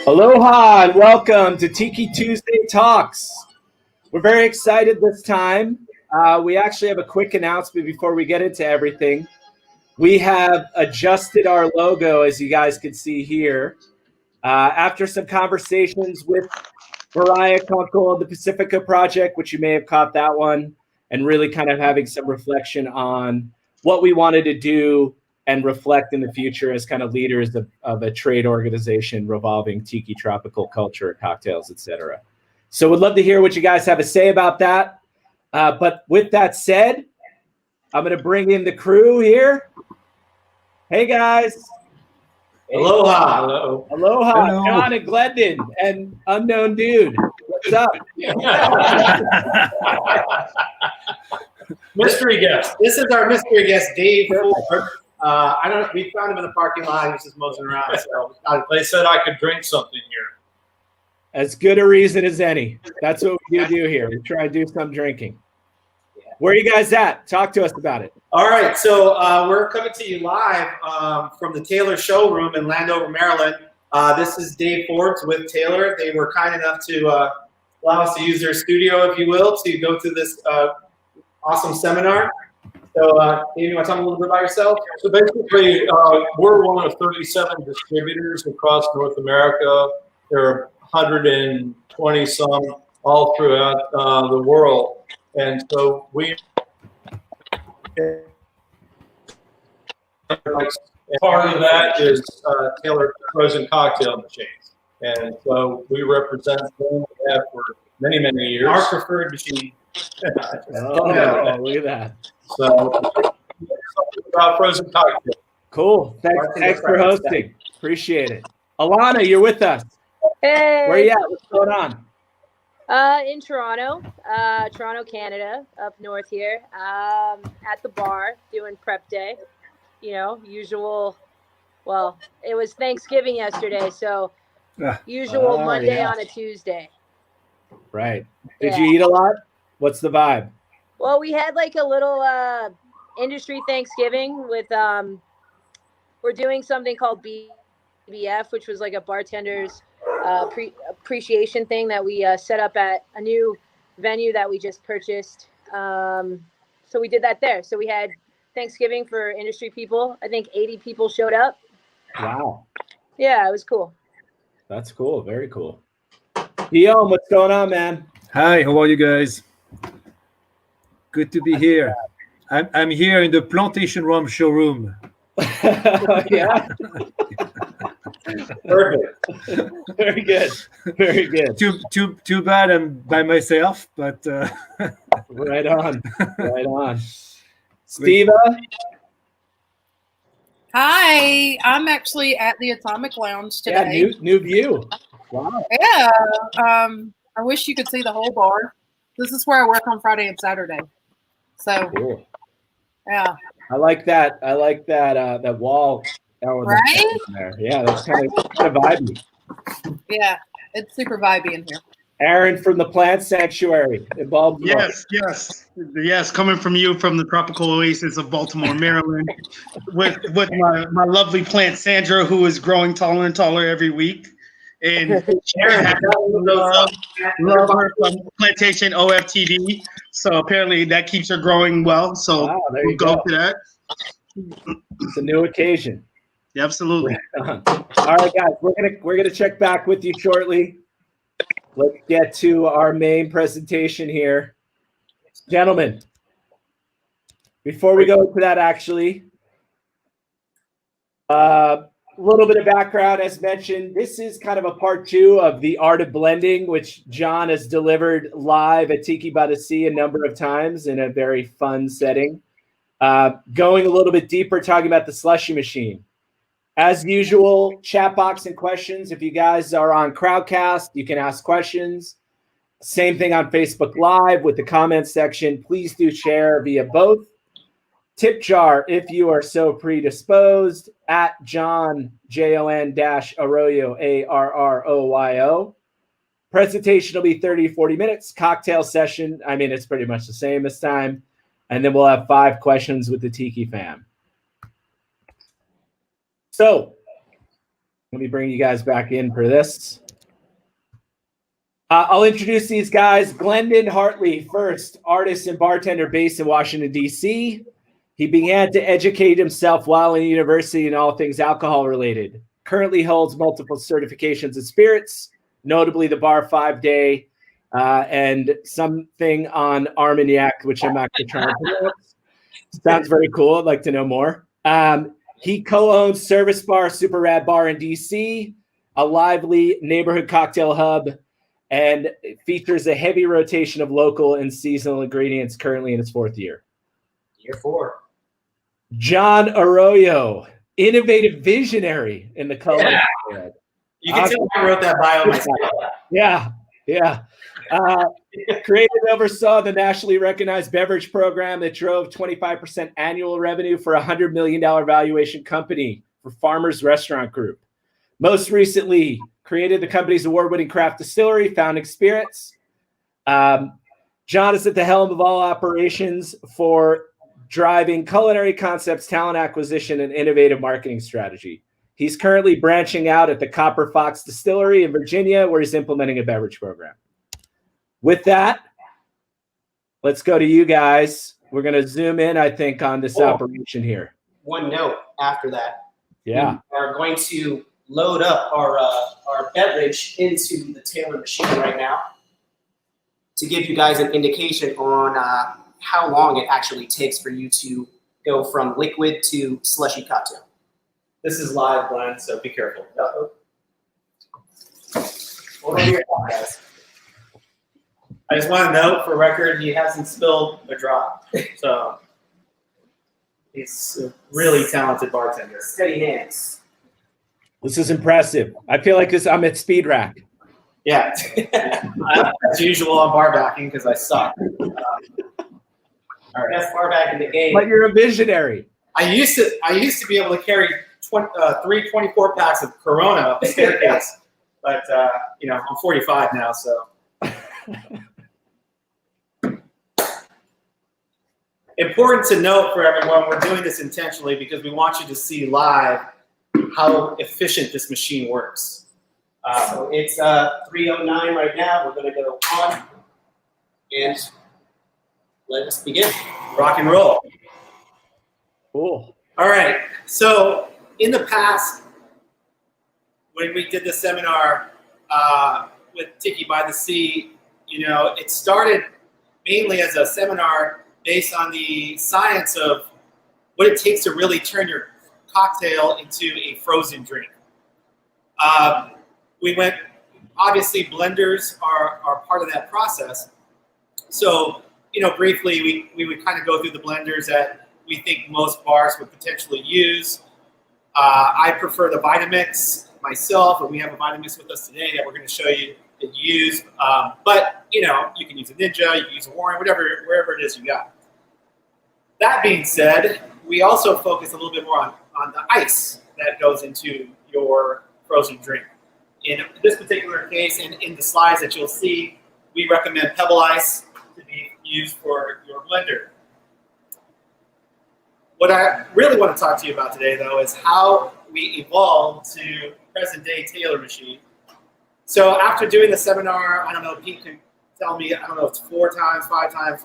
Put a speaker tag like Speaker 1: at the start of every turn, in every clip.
Speaker 1: Aloha and welcome to Tiki Tuesday Talks. We're very excited this time. We actually have a quick announcement before we get into everything. We have adjusted our logo, as you guys can see here. After some conversations with Mariah Kunkel of the Pacifica Project, which you may have caught that one, and really kind of having some reflection on what we wanted to do and reflect in the future as kind of leaders of a trade organization revolving tiki tropical culture, cocktails, etc. So we'd love to hear what you guys have to say about that. But with that said, I'm going to bring in the crew here. Hey, guys.
Speaker 2: Aloha. Hello.
Speaker 1: Aloha.
Speaker 3: Hello.
Speaker 1: Jon and Glendon and Unknown Dude. What's up?
Speaker 2: Mystery guest. This is our mystery guest, Dave Ford. We found him in the parking lot. He was just moseying around. So
Speaker 4: they said I could drink something here.
Speaker 1: As good a reason as any. That's what we do here. We try and do some drinking. Where are you guys at? Talk to us about it.
Speaker 2: All right. So we're coming to you live from the Taylor showroom in Landover, Maryland. This is Dave Forbes with Taylor. They were kind enough to allow us to use their studio, if you will, to go through this awesome seminar. So, Dave, you want to tell me a little bit about yourself?
Speaker 4: So basically, we're one of 37 distributors across North America. There are 120 some all throughout the world. And so part of that is Taylor frozen cocktail machines. And so we represent them. We have for many, many years.
Speaker 2: Our preferred machine.
Speaker 1: Oh, look at that.
Speaker 4: So about frozen cocktail.
Speaker 1: Cool. Thanks for hosting. Appreciate it. Alana, you're with us.
Speaker 5: Hey.
Speaker 1: Where you at? What's going on?
Speaker 5: In Toronto, Canada, up north here. At the bar doing prep day. You know, usual. Well, it was Thanksgiving yesterday, so usual Monday on a Tuesday.
Speaker 1: Right. Did you eat a lot? What's the vibe?
Speaker 5: Well, we had like a little industry Thanksgiving with we're doing something called BBF, which was like a bartender's appreciation thing that we set up at a new venue that we just purchased. So we did that there. So we had Thanksgiving for industry people. I think 80 people showed up.
Speaker 1: Wow.
Speaker 5: Yeah, it was cool.
Speaker 1: That's cool. Very cool. Guillaume, what's going on, man?
Speaker 3: Hi, how are you guys? Good to be here. I'm here in the Plantation Rum showroom.
Speaker 1: Yeah.
Speaker 2: Perfect.
Speaker 1: Very good. Very good.
Speaker 3: Too bad I'm by myself, but
Speaker 1: right on. Right on. Steva?
Speaker 6: Hi, I'm actually at the Atomic Lounge today.
Speaker 1: Yeah, new view. Wow.
Speaker 6: Yeah. I wish you could see the whole bar. This is where I work on Friday and Saturday. So
Speaker 1: Cool.
Speaker 6: yeah.
Speaker 1: I like that. That wall element
Speaker 6: Right?
Speaker 1: there. Yeah, that's kind of vibey.
Speaker 6: Yeah. It's super vibey in here.
Speaker 1: Aaron from the Plant Sanctuary in Baltimore.
Speaker 7: Yes. Coming from you from the tropical oasis of Baltimore, Maryland, with my lovely plant Sandra, who is growing taller and taller every week. And love her from Plantation OFTD. So apparently that keeps her growing well. So
Speaker 1: Wow, there
Speaker 7: we'll
Speaker 1: you
Speaker 7: go
Speaker 1: go.
Speaker 7: to that.
Speaker 1: It's a new occasion.
Speaker 7: Absolutely.
Speaker 1: All right, guys, we're gonna check back with you shortly. Let's get to our main presentation here, gentlemen. Before we go to that, actually, a little bit of background. As mentioned, this is kind of a part 2 of the art of blending, which Jon has delivered live at Tiki by the Sea a number of times in a very fun setting. Going a little bit deeper, talking about the Slushie Machine. As usual, chat box and questions. If you guys are on Crowdcast, you can ask questions. Same thing on Facebook Live with the comments section. Please do share via both. Tip jar if you are so predisposed at Jon, Jon-Arroyo, Arroyo. Presentation will be 30 to 40 minutes. Cocktail session, I mean, it's pretty much the same this time. And then we'll have 5 questions with the Tiki fam. So let me bring you guys back in for this. I'll introduce these guys. Glendon Hartley, first, artist and bartender based in Washington, D.C. He began to educate himself while in university in all things alcohol related. Currently holds multiple certifications in spirits, notably the Bar 5-Day and something on Armagnac, which I'm actually trying to pronounce. Sounds very cool. I'd like to know more. He co-owns Service Bar, Super Rad Bar in DC, a lively neighborhood cocktail hub, and features a heavy rotation of local and seasonal ingredients currently in its 4th year.
Speaker 2: Year 4.
Speaker 1: Jon Arroyo, innovative visionary in the culinary world.
Speaker 2: You can tell I wrote that bio myself.
Speaker 1: Yeah. Created and oversaw the nationally recognized beverage program that drove 25% annual revenue for a $100 million valuation company for Farmers Restaurant Group. Most recently, created the company's award-winning craft distillery, Founding Spirits. Jon is at the helm of all operations for driving culinary concepts, talent acquisition, and innovative marketing strategy. He's currently branching out at the Copper Fox Distillery in Virginia, where he's implementing a beverage program. With that, let's go to you guys. We're going to zoom in, I think, on this operation here.
Speaker 8: One note after that.
Speaker 1: Yeah.
Speaker 8: We are going to load up our beverage into the Taylor machine right now to give you guys an indication on how long it actually takes for you to go from liquid to slushy cocktail.
Speaker 2: This is live, Glen, so be careful.
Speaker 8: Hold on to your thought, guys.
Speaker 2: I just want to note for record, he hasn't spilled a drop. So he's a really talented bartender.
Speaker 8: Steady hands.
Speaker 1: This is impressive. I feel like I'm at Speed Rack.
Speaker 2: Yeah. As usual, I'm bar backing because I suck. All right.
Speaker 8: Best bar back in the game.
Speaker 1: But you're a visionary.
Speaker 2: I used to be able to carry 3 24 packs of Corona up the staircase. But, I'm 45 now, so. Important to note for everyone, we're doing this intentionally because we want you to see live how efficient this machine works.
Speaker 8: So it's 3:09 right now. We're going to go on and let us begin.
Speaker 2: Rock and roll.
Speaker 1: Cool.
Speaker 2: All right. So in the past, when we did the seminar with Tiki by the Sea, it started mainly as a seminar based on the science of what it takes to really turn your cocktail into a frozen drink. We went, obviously blenders are part of that process. So, briefly, we would kind of go through the blenders that we think most bars would potentially use. I prefer the Vitamix myself, and we have a Vitamix with us today that we're going to show you to use. But, you can use a Ninja, you can use a Warren, wherever it is you got. That being said, we also focus a little bit more on the ice that goes into your frozen drink. In this particular case, and in the slides that you'll see, we recommend pebble ice to be used for your blender. What I really want to talk to you about today, though, is how we evolved to present-day Taylor machine. So after doing the seminar, I don't know, Pete can tell me, I don't know if it's 4 times, 5 times,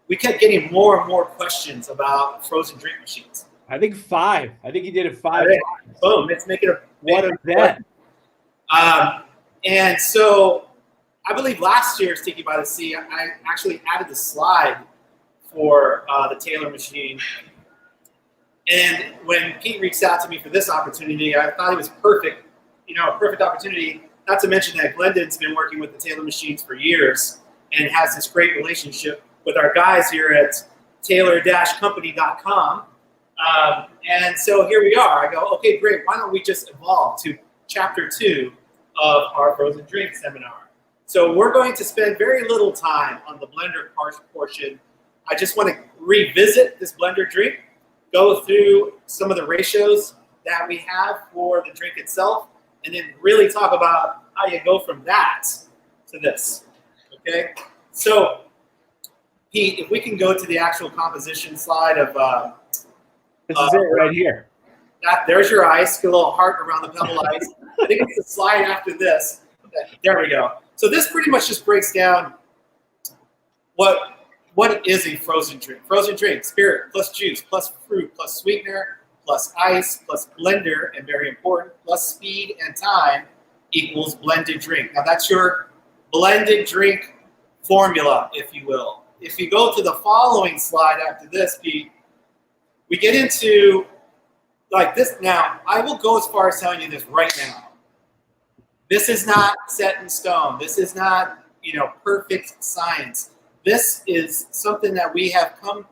Speaker 2: we kept getting more and more questions about frozen drink machines.
Speaker 1: I think 5. I think he did it 5
Speaker 2: Okay.
Speaker 1: times.
Speaker 2: Boom. Let's make it a
Speaker 1: What a bet.
Speaker 2: And so I believe last year's Tiki by the Sea, I actually added the slide for the Taylor machine. And when Pete reached out to me for this opportunity, I thought it was perfect, a perfect opportunity. Not to mention that Glendon's been working with the Taylor machines for years and has this great relationship with our guys here at taylor-company.com. And so here we are. I go, okay, great. Why don't we just evolve to chapter 2 of our frozen drink seminar? So we're going to spend very little time on the blender portion. I just want to revisit this blender drink, go through some of the ratios that we have for the drink itself, and then really talk about how you go from that to this. Okay? So, Pete, if we can go to the actual composition slide of
Speaker 1: This is it right here.
Speaker 2: there's your ice, get a little heart around the pebble ice. I think it's the slide after this. Okay, there we go. So this pretty much just breaks down what is a frozen drink. Frozen drink, spirit plus juice plus fruit plus sweetener plus ice plus blender, and very important, plus speed and time equals blended drink. Now that's your blended drink formula, if you will. If you go to the following slide after this, Pete, we get into like this. Now, I will go as far as telling you this right now. This is not set in stone. This is not, perfect science. This is something that we have come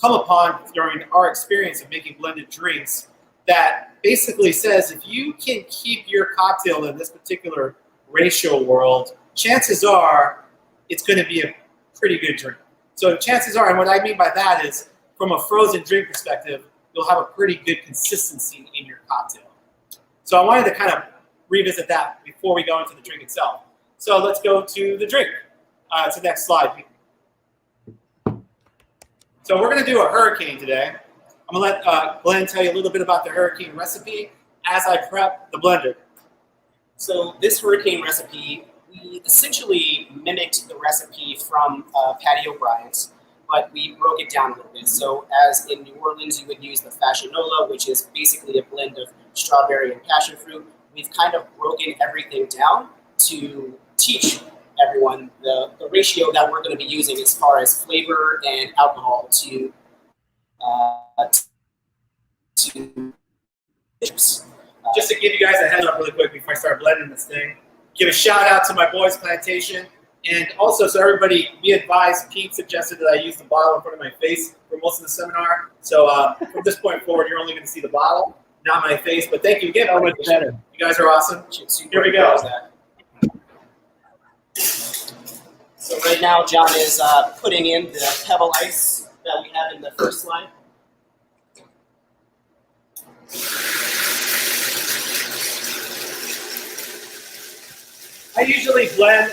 Speaker 2: upon during our experience of making blended drinks that basically says if you can keep your cocktail in this particular ratio world, chances are it's going to be a pretty good drink. So chances are, and what I mean by that is from a frozen drink perspective, you'll have a pretty good consistency in your cocktail. So I wanted to kind of revisit that before we go into the drink itself. So let's go to the drink. To the next slide. So we're going to do a hurricane today. I'm going to let Glen tell you a little bit about the hurricane recipe as I prep the blender.
Speaker 8: So this hurricane recipe, we essentially mimicked the recipe from Patty O'Brien's, but we broke it down a little bit. So as in New Orleans, you would use the fashionola, which is basically a blend of strawberry and passion fruit. We've kind of broken everything down to teach everyone the ratio that we're going to be using as far as flavor and alcohol to
Speaker 2: Just to give you guys a heads up really quick before I start blending this thing, give a shout out to my boys Plantation. And also, so everybody, be advised, Pete suggested that I use the bottle in front of my face for most of the seminar. So from this point forward, you're only going to see the bottle, not my face. But thank you again.
Speaker 1: So much better.
Speaker 2: You guys are awesome. Here we go.
Speaker 8: So right now, John is putting in the pebble ice that we have in the first slide.
Speaker 2: I usually blend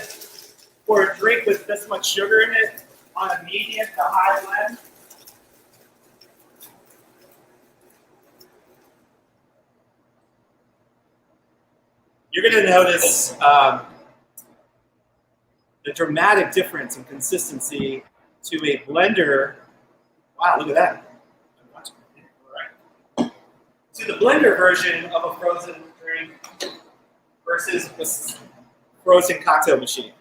Speaker 2: for a drink with this much sugar in it on a medium to high blend. You're going to notice the dramatic difference in consistency to a blender. Wow, look at that. All right. To the blender version of a frozen drink versus the frozen cocktail machine.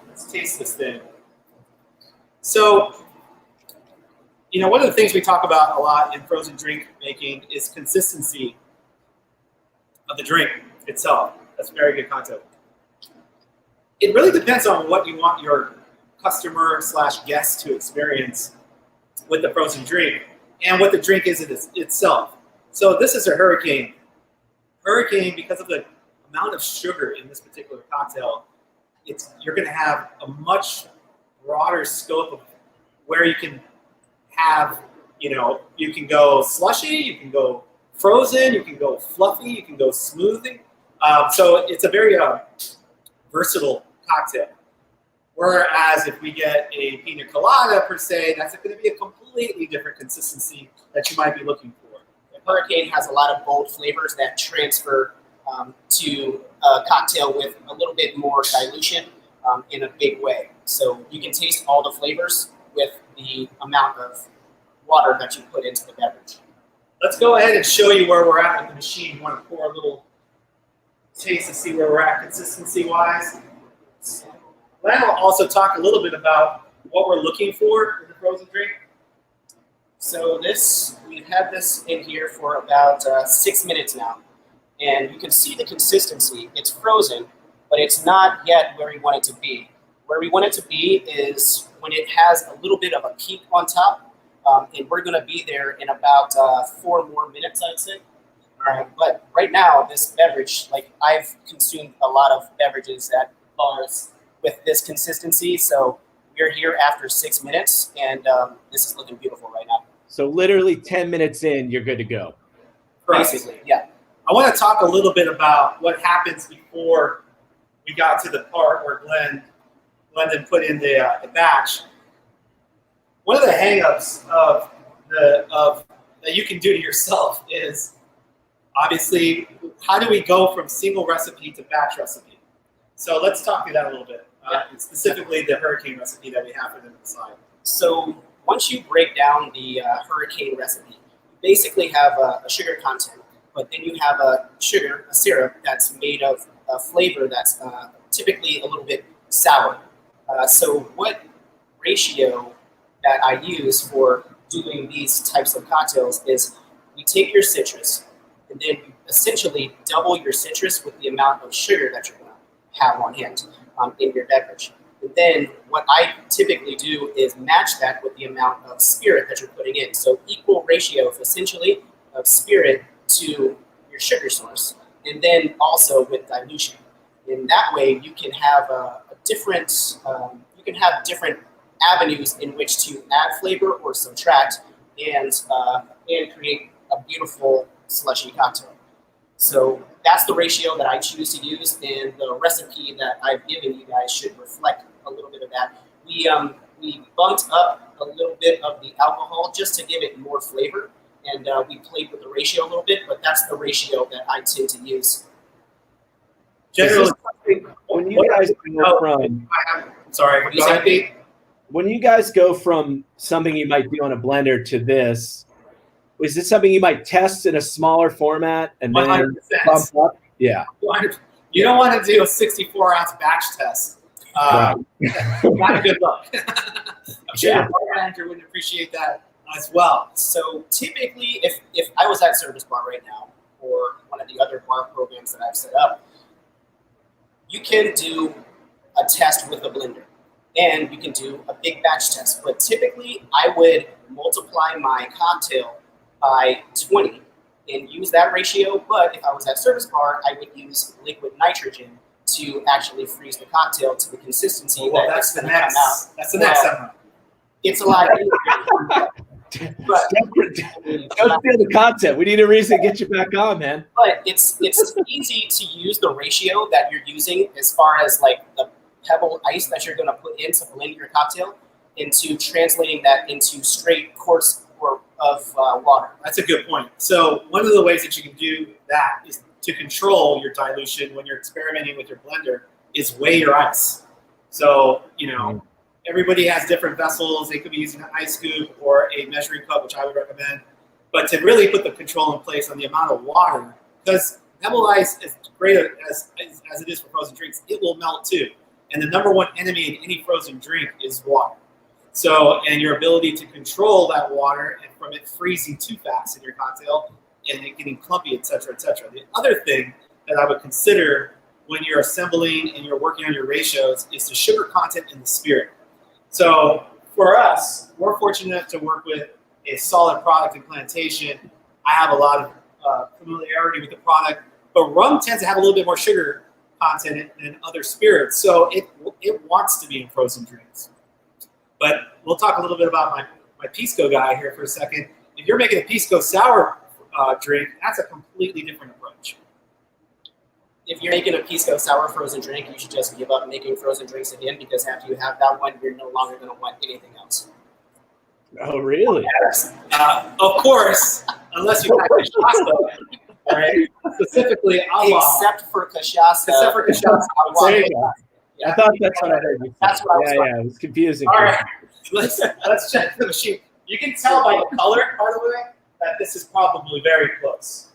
Speaker 2: Let's taste this thing. So, one of the things we talk about a lot in frozen drink making is consistency of the drink itself. That's a very good concept. It really depends on what you want your customer/guest to experience with the frozen drink and what the drink is itself. So this is a hurricane. Hurricane, because of the amount of sugar in this particular cocktail, you're going to have a much broader scope of where you can have, you can go slushy, you can go frozen, you can go fluffy, you can go smoothie. So it's a very versatile cocktail. Whereas if we get a pina colada per se, that's going to be a completely different consistency that you might be looking for.
Speaker 8: The hurricane has a lot of bold flavors that transfer to a cocktail with a little bit more dilution in a big way. So you can taste all the flavors with the amount of water that you put into the beverage.
Speaker 2: Let's go ahead and show you where we're at with the machine. You want to pour a little taste to see where we're at consistency-wise. Glen will also talk a little bit about what we're looking for in the frozen drink.
Speaker 8: So we've had this in here for about 6 minutes now. And you can see the consistency. It's frozen, but it's not yet where we want it to be. Where we want it to be is when it has a little bit of a peak on top. And we're going to be there in about 4 more minutes, I'd say. But right now, this beverage, like I've consumed a lot of beverages at bars with this consistency. So we're here after 6 minutes, and this is looking beautiful right now.
Speaker 1: So literally 10 minutes in, you're good to go.
Speaker 8: Basically, yeah.
Speaker 2: I want to talk a little bit about what happens before we got to the part where Glen then put in the batch. One of the hang-ups of that you can do to yourself is obviously how do we go from single recipe to batch recipe? So let's talk through that a little bit. Specifically the hurricane recipe that we have for them inside.
Speaker 8: So once you break down the hurricane recipe, you basically have a sugar content, but then you have a syrup that's made of a flavor that's typically a little bit sour. So what ratio that I use for doing these types of cocktails is we take your citrus and then you essentially double your citrus with the amount of sugar that you're going to have on hand in your beverage. And then what I typically do is match that with the amount of spirit that you're putting in. So equal ratio of essentially of spirit to your sugar source, and then also with dilution. In that way, you can have different avenues in which to add flavor or subtract, and create a beautiful slushy cocktail. So that's the ratio that I choose to use, and the recipe that I've given you guys should reflect a little bit of that. We bumped up a little bit of the alcohol just to give it more flavor, and we played with the ratio a little bit, but that's the ratio that I tend to use.
Speaker 2: Generally,
Speaker 1: when you guys go from
Speaker 2: sorry,
Speaker 8: What do you say, Pete?
Speaker 1: when you guys go from something you might do on a blender to this, is this something you might test in a smaller format and then
Speaker 2: 100%.
Speaker 1: bump up? Yeah.
Speaker 2: You don't want to do a 64-ounce batch test.
Speaker 1: Right.
Speaker 2: Not a good look. I'm sure your bar manager wouldn't appreciate that as well.
Speaker 8: So typically, if I was at Service Bar right now, or one of the other bar programs that I've set up, you can do a test with a blender, and you can do a big batch test. But typically, I would multiply my cocktail by 20 and use that ratio. But if I was at Service Bar, I would use liquid nitrogen to actually freeze the cocktail to the consistency
Speaker 2: Well,
Speaker 8: that
Speaker 2: that's
Speaker 8: it's
Speaker 2: the
Speaker 8: going to come out.
Speaker 2: next. That's the next segment.
Speaker 8: It's a lot easier. But,
Speaker 1: Don't steal the content. We need a reason to get you back on, man.
Speaker 8: but it's easy to use the ratio that you're using as far as like the pebble ice that you're going to put in to blend your cocktail into translating that into straight quarts of water.
Speaker 2: That's a good point. So one of the ways that you can do that is to control your dilution when you're experimenting with your blender is weigh your ice. So, everybody has different vessels. They could be using an ice scoop or a measuring cup, which I would recommend. But to really put the control in place on the amount of water, because pebble ice, as great as it is for frozen drinks, it will melt too. And the number one enemy in any frozen drink is water. So, and your ability to control that water and from it freezing too fast in your cocktail and it getting clumpy, et cetera, et cetera. The other thing that I would consider when you're assembling and you're working on your ratios is the sugar content in the spirit. So for us, we're fortunate to work with a solid product in Plantation. I have a lot of familiarity with the product, but rum tends to have a little bit more sugar content than other spirits, so it wants to be in frozen drinks. But we'll talk a little bit about my Pisco guy here for a second. If you're making a Pisco sour drink, that's a completely different approach.
Speaker 8: If you're making a Pisco sour frozen drink, you should just give up making frozen drinks again, because after you have that one, you're no longer going to want anything else.
Speaker 1: Oh, really?
Speaker 2: Of course, unless you have cachaça, right? Specifically,
Speaker 8: Except for cachaça.
Speaker 2: Except for cachaça.
Speaker 1: There you go. I thought that's what I heard you say.
Speaker 8: That's what I was
Speaker 1: Yeah, it was confusing.
Speaker 2: All right. let's check the machine. You can tell by the color, by the way, that this is probably very close.